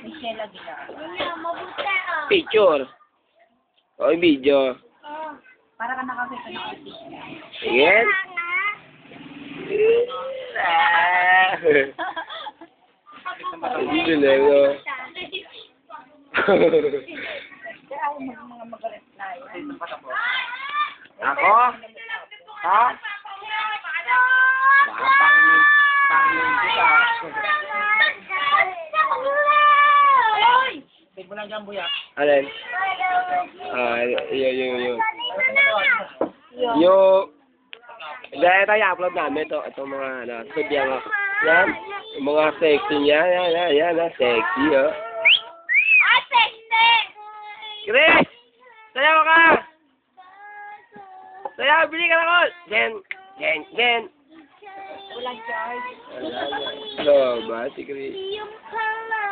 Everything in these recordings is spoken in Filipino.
Michelle Aguilar. Picture. O, video. Para ka nakakita ng artist. Ayan. Hindi na, no? Kaya ako mga mag-reply. Ako? Ha? Big mo lang dyan, buya. Alin? Yun. Yung... Dahil tayo upload namin ito mga ano, studio mo. Yan, yung mga sexy niya, yan, sexy, oh. Ah, sexy! Chris! Sayaw ka! Sayaw, bili ka na ko! Jen! Walang charge. Ano ba, si Chris? Yung pala.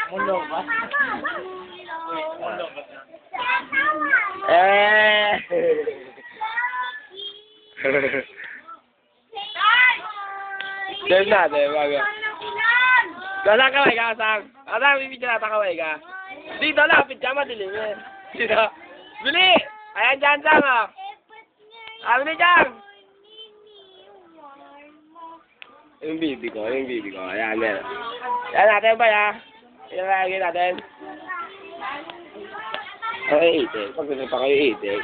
Mulo ba? Dave natin, bago. Kasang kaway ka, kasang? Kasang, bibidyo natin kaway ka. Dito, lapit ka, madilim eh. Dito. Bili! Ayan dyan, Sang, oh. Bili dyan! Yung bibi ko. Ayan, yan. Yan natin ba, ya? Yan lagi natin. Ay, itik. Pagkita pa kayo itik.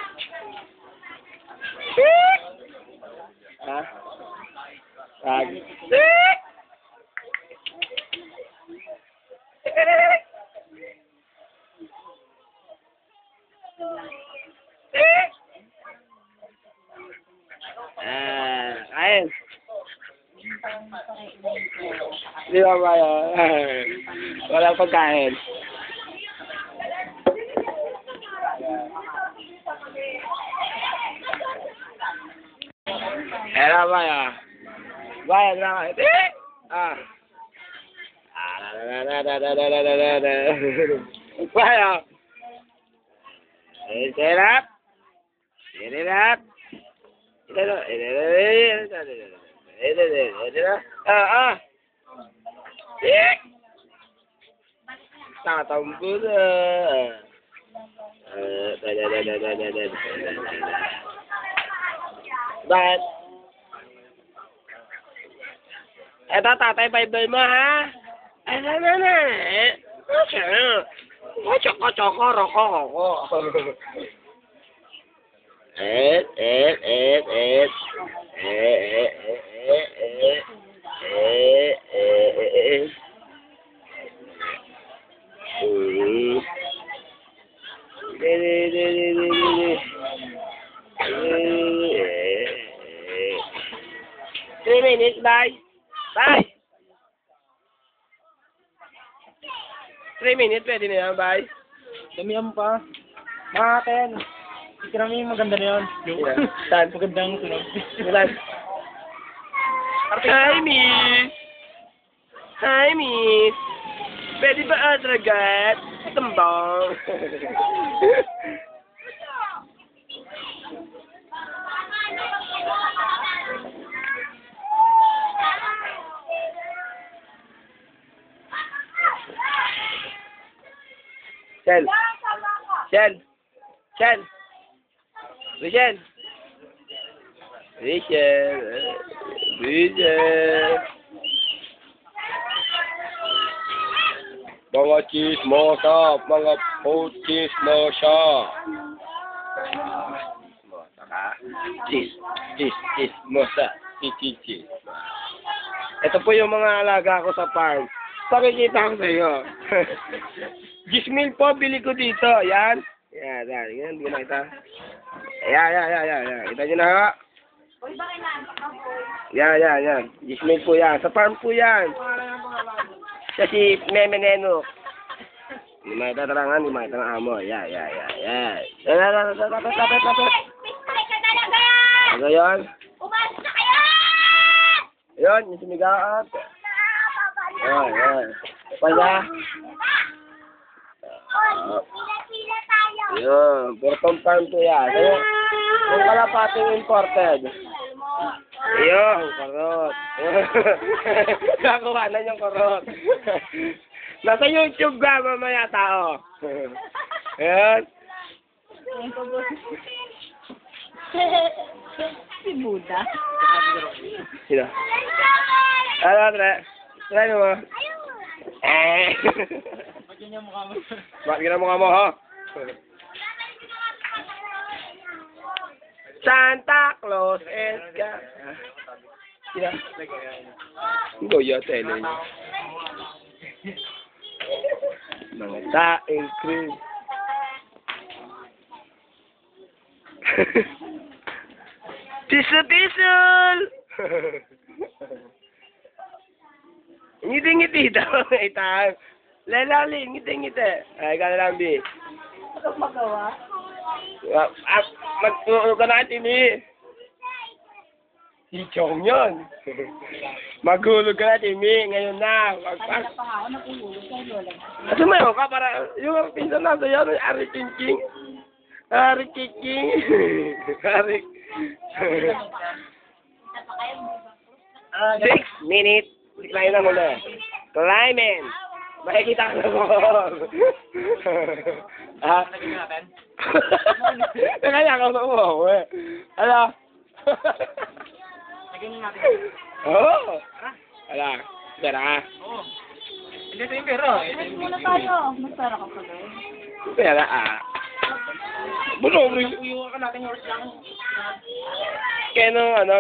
Ha? Tag. Ayun. Di ba ba yun? Walang pagkain. Era ba yun? Bayan na kayo. Bayan. Serap. Tatampo na. Bakit? Eto, tatay, bye-bye mo, ha? Ano na? Choko, roko. Three minutes, bye. 3 minutes, pwede na yan, bye. Damihan mo pa. Mga 10. Ikinami yung maganda na yun. Yeah. Saan? Magandang sunog. Ulan. Hi, miss. Pwede ba atragat? Tambang. Rachel. Mga chismosa, mga chismosa. Chismosa ka? Chismosa. Chis. Ito po yung mga alaga ko sa farm. Pakikita ko sa iyo. 10,000 po, bili ko dito. Yan. Yan. Hindi na kita. Yan. Kita nyo na ha. Yan. 10,000 po yan. Sa farm po yan. Siya si Memeneno. Hindi makita amo. Yan. Lapit. Ano yun? Umalis na kayo! Yun, yung sumigaat. Yan. Pala. Pila tayo. Yun, Burton Farm po yan. Yung kalapating imported. Ayun, kurot. Nakuha na yung kurot. Nasa YouTube ka mamaya tao. Ayan. Si Buda. Sino? Ano, Tre? Try mo. Eh. Bakit niya mukha mo? Bakit na mukha mo, ha? Santa Claus is coming. Sino? Hindi yata, eh. Mga taing cream. Tisul-tisul! Ngiti-ngiti daw. Itang. Lelali, ngiti-ngiti. Ay, ikaw na lang, B. Ano magawa? Magtuo ka natin, eh. Si Chong yun. Maghulog ka natin, eh. Ngayon na. Kanina pa nga ako nag-uulog kay Lola. At sumayo ka para yung pinsan na sa'yo, Ari King. Ari King. Ari. Isa pa kayo mo. 6 minutes. Decline na muna. Climbing. Makikita ka na mo. Ah? Lagyan natin. Kaya ka mo. Ano? Lagyan natin. Oo. Ala. Pera ka. Oo. Hindi ito yung pera. Wait muna tayo. Magpera ka pa doon. Pera Bulo, Uyuwa ka natin horse lang. kaya ano,